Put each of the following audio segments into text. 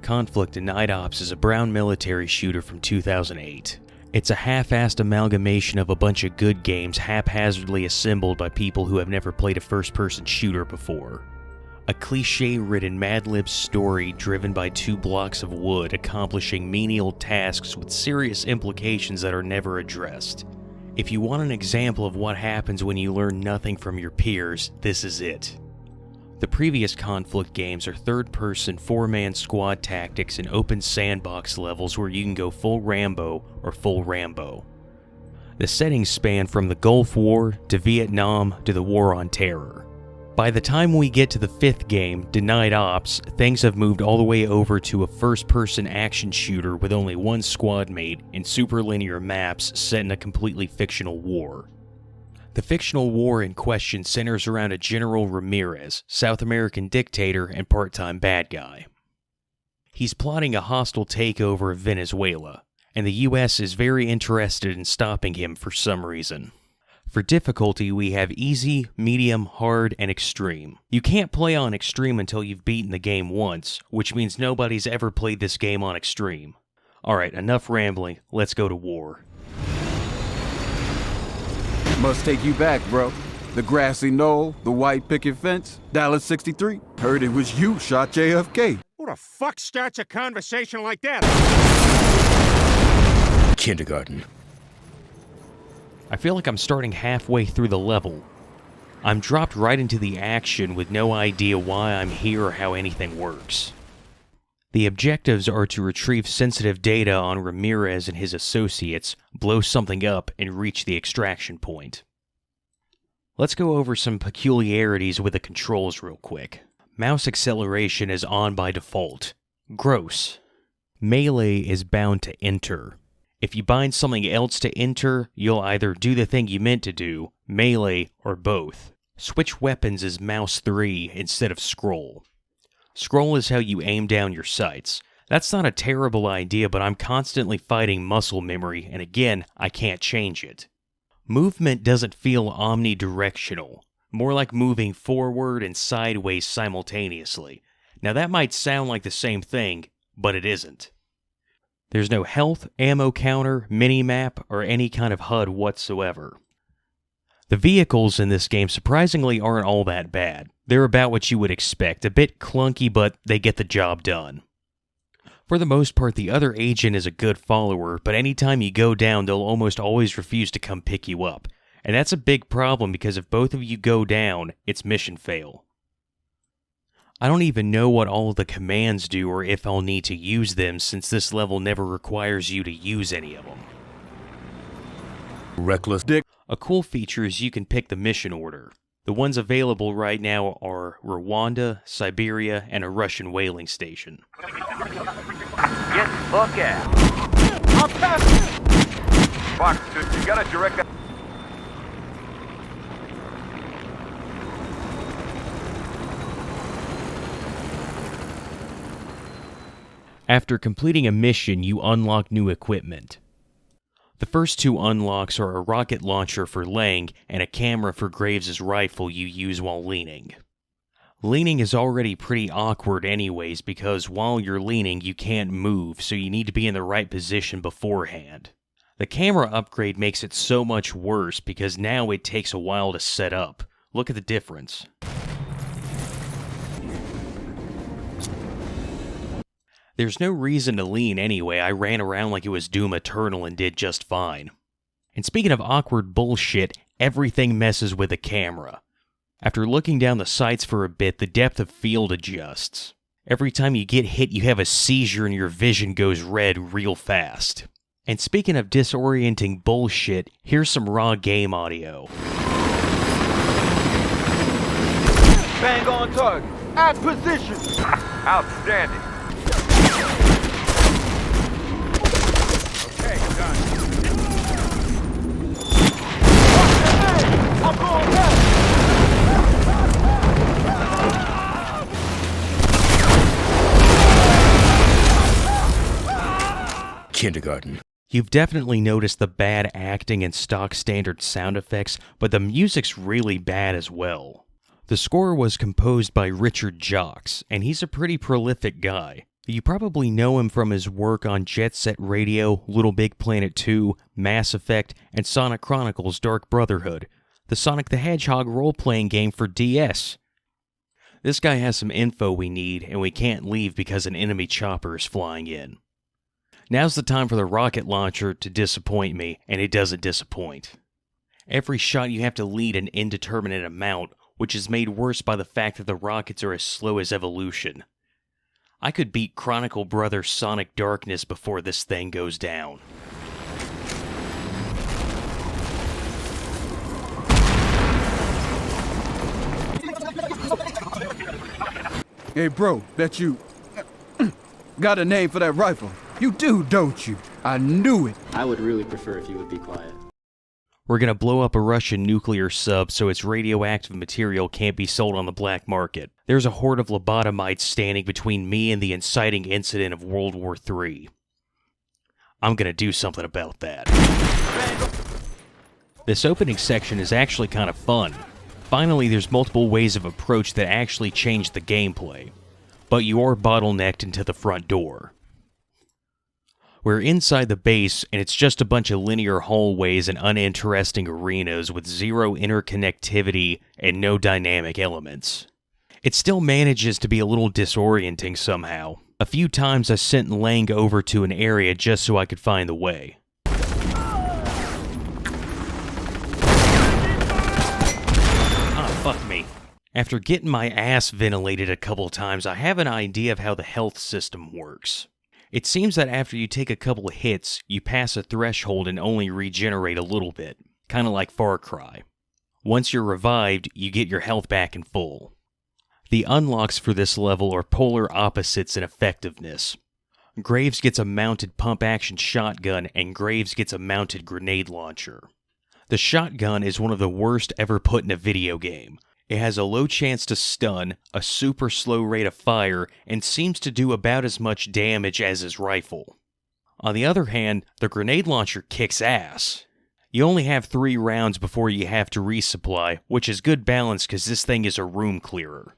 Conflict Denied Ops is a brown military shooter from 2008. It's a half-assed amalgamation of a bunch of good games haphazardly assembled by people who have never played a first-person shooter before. A cliché-ridden Mad Lib story driven by two blocks of wood accomplishing menial tasks with serious implications that are never addressed. If you want an example of what happens when you learn nothing from your peers, this is it. The previous Conflict games are third-person, four-man squad tactics and open sandbox levels where you can go full Rambo or full Rambo. The settings span from the Gulf War to Vietnam to the War on Terror. By the time we get to the fifth game, Denied Ops, things have moved all the way over to a first-person action shooter with only one squad mate and superlinear maps set in a completely fictional war. The fictional war in question centers around a General Ramirez, South American dictator and part-time bad guy. He's plotting a hostile takeover of Venezuela, and the US is very interested in stopping him for some reason. For difficulty, we have easy, medium, hard, and extreme. You can't play on extreme until you've beaten the game once, which means nobody's ever played this game on extreme. Alright, enough rambling, let's go to war. Must take you back, bro. The grassy knoll, the white picket fence, Dallas 63. Heard it was you shot JFK. Who the fuck starts a conversation like that? Kindergarten. I feel like I'm starting halfway through the level. I'm dropped right into the action with no idea why I'm here or how anything works. The objectives are to retrieve sensitive data on Ramirez and his associates, blow something up, and reach the extraction point. Let's go over some peculiarities with the controls real quick. Mouse acceleration is on by default. Gross. Melee is bound to enter. If you bind something else to enter, you'll either do the thing you meant to do, melee, or both. Switch weapons is mouse 3 instead of scroll. Scroll is how you aim down your sights. That's not a terrible idea, but I'm constantly fighting muscle memory, and again, I can't change it. Movement doesn't feel omnidirectional, more like moving forward and sideways simultaneously. Now that might sound like the same thing, but it isn't. There's no health, ammo counter, minimap, or any kind of HUD whatsoever. The vehicles in this game surprisingly aren't all that bad. They're about what you would expect, a bit clunky, but they get the job done. For the most part, the other agent is a good follower, but anytime you go down, they'll almost always refuse to come pick you up. And that's a big problem because if both of you go down, it's mission fail. I don't even know what all of the commands do or if I'll need to use them since this level never requires you to use any of them. Reckless dick. A cool feature is you can pick the mission order. The ones available right now are Rwanda, Siberia, and a Russian whaling station. Get the fuck out. I'll pass. Fox, dude, you gotta direct that. After completing a mission, you unlock new equipment. The first two unlocks are a rocket launcher for Lang and a camera for Graves' rifle you use while leaning. Leaning is already pretty awkward anyways because while you're leaning you can't move, so you need to be in the right position beforehand. The camera upgrade makes it so much worse because now it takes a while to set up. Look at the difference. There's no reason to lean anyway, I ran around like it was Doom Eternal and did just fine. And speaking of awkward bullshit, everything messes with the camera. After looking down the sights for a bit, the depth of field adjusts. Every time you get hit, you have a seizure and your vision goes red real fast. And speaking of disorienting bullshit, here's some raw game audio. Bang on target. At position. Outstanding. Okay, done. I'm going back. Kindergarten. You've definitely noticed the bad acting and stock standard sound effects, but the music's really bad as well. The score was composed by Richard Jocks, and he's a pretty prolific guy. You probably know him from his work on Jet Set Radio, Little Big Planet 2, Mass Effect, and Sonic Chronicles Dark Brotherhood, the Sonic the Hedgehog role-playing game for DS. This guy has some info we need, and we can't leave because an enemy chopper is flying in. Now's the time for the rocket launcher to disappoint me, and it doesn't disappoint. Every shot you have to lead an indeterminate amount, which is made worse by the fact that the rockets are as slow as evolution. I could beat Chronicle Brother Sonic Darkness before this thing goes down. Hey, bro, bet you got a name for that rifle. You do, don't you? I knew it. I would really prefer if you would be quiet. We're gonna blow up a Russian nuclear sub so its radioactive material can't be sold on the black market. There's a horde of lobotomites standing between me and the inciting incident of World War III. I'm gonna do something about that. This opening section is actually kind of fun. Finally, there's multiple ways of approach that actually change the gameplay, but you are bottlenecked into the front door. We're inside the base, and it's just a bunch of linear hallways and uninteresting arenas with zero interconnectivity and no dynamic elements. It still manages to be a little disorienting somehow. A few times I sent Lang over to an area just so I could find the way. Ah, fuck me. After getting my ass ventilated a couple times, I have an idea of how the health system works. It seems that after you take a couple of hits, you pass a threshold and only regenerate a little bit, kinda like Far Cry. Once you're revived, you get your health back in full. The unlocks for this level are polar opposites in effectiveness. Graves gets a mounted pump-action shotgun, and Graves gets a mounted grenade launcher. The shotgun is one of the worst ever put in a video game. It has a low chance to stun, a super slow rate of fire, and seems to do about as much damage as his rifle. On the other hand, the grenade launcher kicks ass. You only have 3 rounds before you have to resupply, which is good balance because this thing is a room clearer.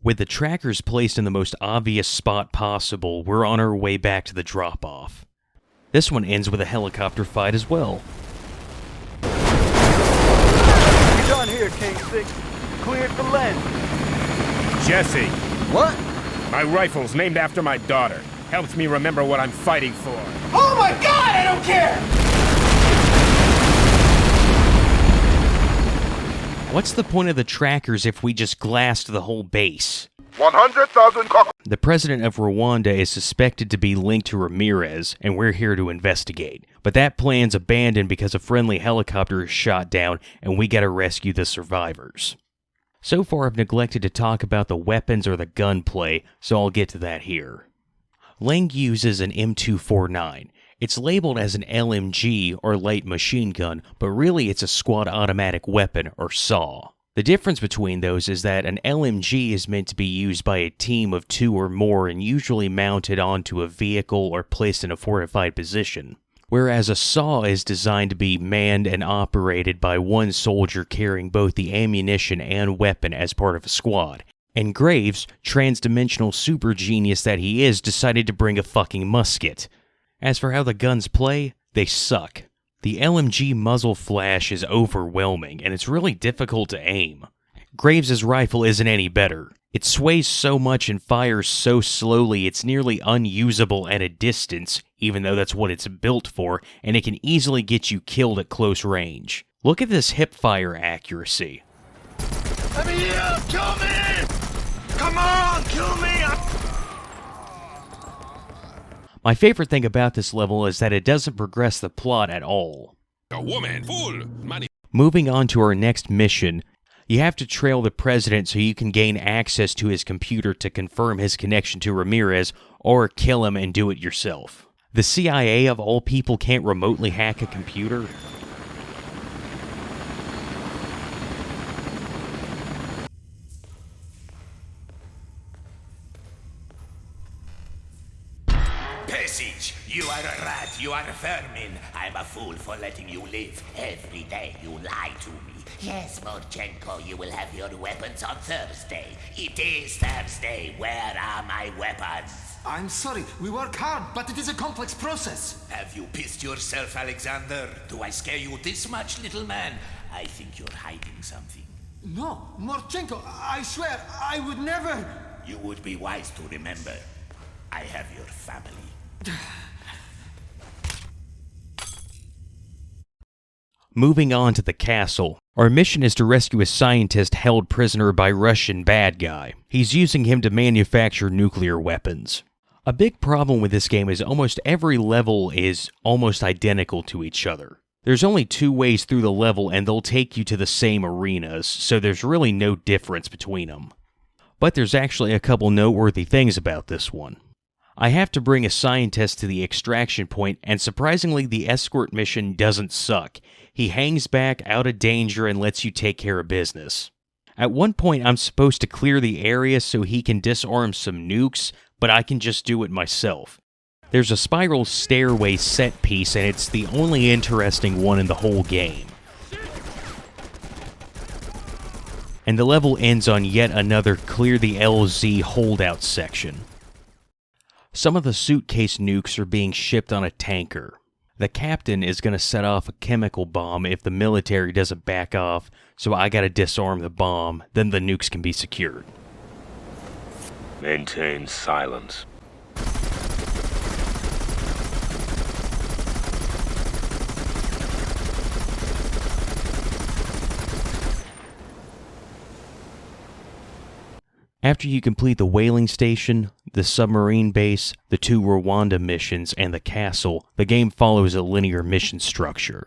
With the trackers placed in the most obvious spot possible, we're on our way back to the drop-off. This one ends with a helicopter fight as well. Done here, King 6. Cleared for land. Jesse, What? my rifle's named after my daughter. Helps me remember what I'm fighting for. Oh my God, I don't care! What's the point of the trackers if we just glassed the whole base? 100,000 The president of Rwanda is suspected to be linked to Ramirez, and we're here to investigate. But that plan's abandoned because a friendly helicopter is shot down, and we gotta rescue the survivors. So far I've neglected to talk about the weapons or the gunplay, so I'll get to that here. Lang uses an M249. It's labeled as an LMG, or light machine gun, but really it's a squad automatic weapon, or SAW. The difference between those is that an LMG is meant to be used by a team of 2 or more and usually mounted onto a vehicle or placed in a fortified position, whereas a SAW is designed to be manned and operated by one soldier carrying both the ammunition and weapon as part of a squad. And Graves, trans-dimensional super genius that he is, decided to bring a fucking musket. As for how the guns play, they suck. The LMG muzzle flash is overwhelming, and it's really difficult to aim. Graves' rifle isn't any better. It sways so much and fires so slowly it's nearly unusable at a distance, even though that's what it's built for, and it can easily get you killed at close range. Look at this hip-fire accuracy. Let me in! Kill me! Come on, kill me! My favorite thing about this level is that it doesn't progress the plot at all. A woman, fool! Moving on to our next mission, you have to trail the president so you can gain access to his computer to confirm his connection to Ramirez, or kill him and do it yourself. The CIA of all people can't remotely hack a computer? Passage! You are a rat, you are are vermin. I'm a fool for letting you live. Every day you lie to me. Yes, Morchenko, you will have your weapons on Thursday. It is Thursday. Where are my weapons? I'm sorry, we work hard, but it is a complex process. Have you pissed yourself, Alexander? Do I scare you this much, little man? I think you're hiding something. No, Morchenko, I swear, I would never... You would be wise to remember. I have your family. Moving on to the castle. Our mission is to rescue a scientist held prisoner by Russian bad guy. He's using him to manufacture nuclear weapons. A big problem with this game is almost every level is almost identical to each other. There's only 2 ways through the level and they'll take you to the same arenas, so there's really no difference between them. But there's actually a couple noteworthy things about this one. I have to bring a scientist to the extraction point, and surprisingly the escort mission doesn't suck. He hangs back out of danger and lets you take care of business. At one point I'm supposed to clear the area so he can disarm some nukes, but I can just do it myself. There's a spiral stairway set piece, and it's the only interesting one in the whole game. And the level ends on yet another clear the LZ holdout section. Some of the suitcase nukes are being shipped on a tanker. The captain is going to set off a chemical bomb if the military doesn't back off, so I gotta disarm the bomb, then the nukes can be secured. Maintain silence. After you complete the whaling station, the submarine base, the 2 Rwanda missions, and the castle, the game follows a linear mission structure.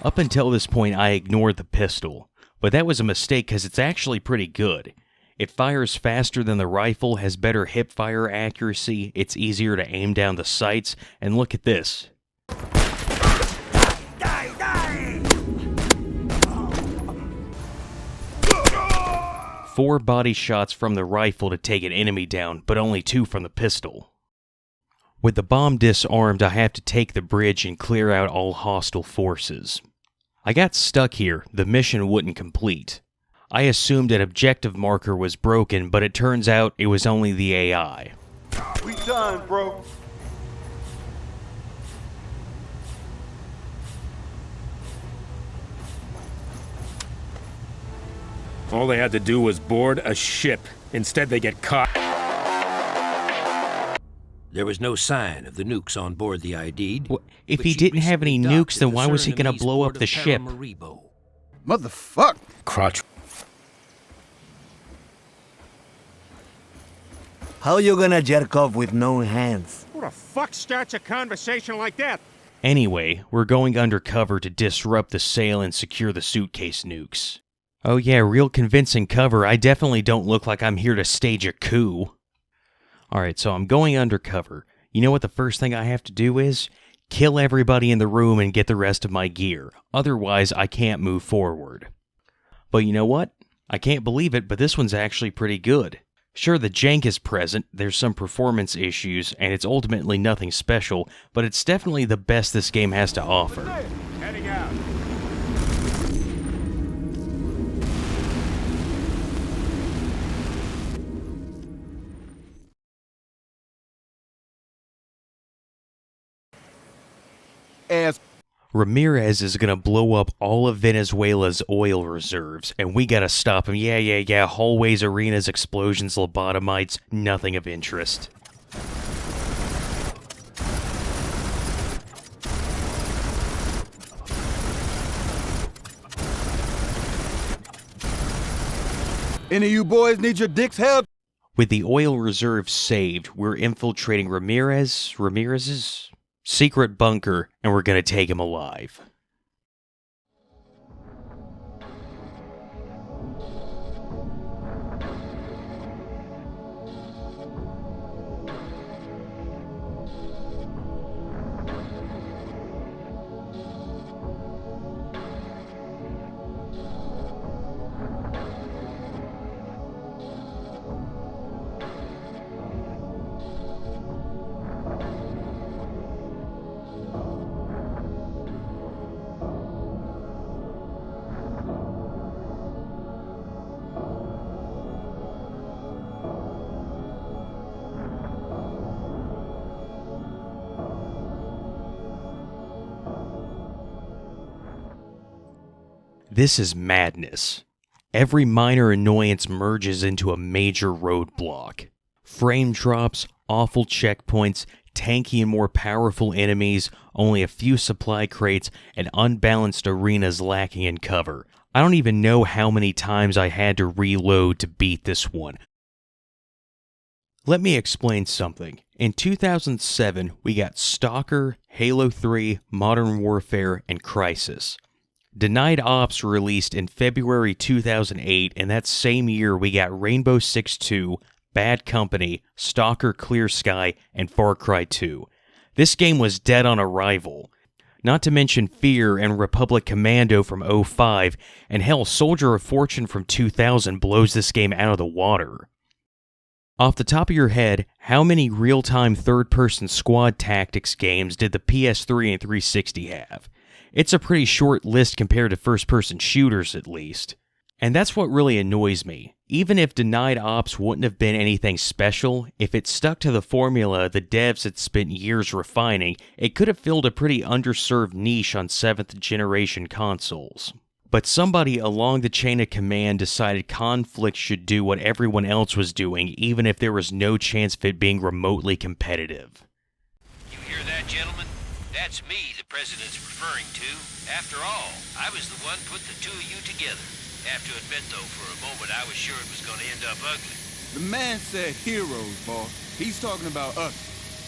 Up until this point, I ignored the pistol, but that was a mistake because it's actually pretty good. It fires faster than the rifle, has better hip-fire accuracy, it's easier to aim down the sights, and look at this. Four body shots from the rifle to take an enemy down, but only 2 from the pistol. With the bomb disarmed, I have to take the bridge and clear out all hostile forces. I got stuck here, the mission wouldn't complete. I assumed an objective marker was broken, but it turns out it was only the AI. We done, bro. All they had to do was board a ship. Instead, they get caught. There was no sign of the nukes on board the ID'd. Well, if he didn't have any nukes, then why was he gonna blow up the ship? Motherfuck! Crotch. How you gonna jerk off with no hands? Who the fuck starts a conversation like that? Anyway, we're going undercover to disrupt the sale and secure the suitcase nukes. Oh yeah, real convincing cover. I definitely don't look like I'm here to stage a coup. Alright, so I'm going undercover. You know what the first thing I have to do is? Kill everybody in the room and get the rest of my gear. Otherwise, I can't move forward. But you know what? I can't believe it, but this one's actually pretty good. Sure, the jank is present, there's some performance issues, and it's ultimately nothing special, but it's definitely the best this game has to offer. Heading out. As Ramirez is gonna blow up all of Venezuela's oil reserves, and we gotta stop him. Yeah, hallways, arenas, explosions, lobotomites, nothing of interest. any of you boys need your dicks held? With the oil reserves saved, we're infiltrating Ramirez's secret bunker, and we're gonna take him alive. This is madness. Every minor annoyance merges into a major roadblock. Frame drops, awful checkpoints, tanky and more powerful enemies, only a few supply crates, and unbalanced arenas lacking in cover. I don't even know how many times I had to reload to beat this one. Let me explain something. In 2007, we got Stalker, Halo 3, Modern Warfare, and Crysis. Denied Ops released in February 2008, and that same year we got Rainbow Six 2, Bad Company, Stalker Clear Sky, and Far Cry 2. This game was dead on arrival. Not to mention Fear and Republic Commando from 2005, and hell, Soldier of Fortune from 2000 blows this game out of the water. Off the top of your head, how many real-time third-person squad tactics games did the PS3 and 360 have? It's a pretty short list compared to first-person shooters, at least. And that's what really annoys me. Even if Denied Ops wouldn't have been anything special, if it stuck to the formula the devs had spent years refining, it could have filled a pretty underserved niche on 7th generation consoles. But somebody along the chain of command decided Conflict should do what everyone else was doing, even if there was no chance of it being remotely competitive. You hear that, gentlemen? That's me the president's referring to. After all, I was the one put the two of you together. Have to admit, though, for a moment I was sure it was going to end up ugly. The man said heroes, boss. He's talking about us.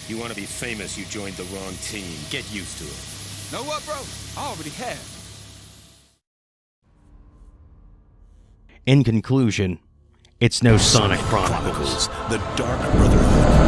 You want to be famous, you joined the wrong team. Get used to it. Know what, bro? I already have. In conclusion, it's no Sonic Chronicles. The Dark Brotherhood.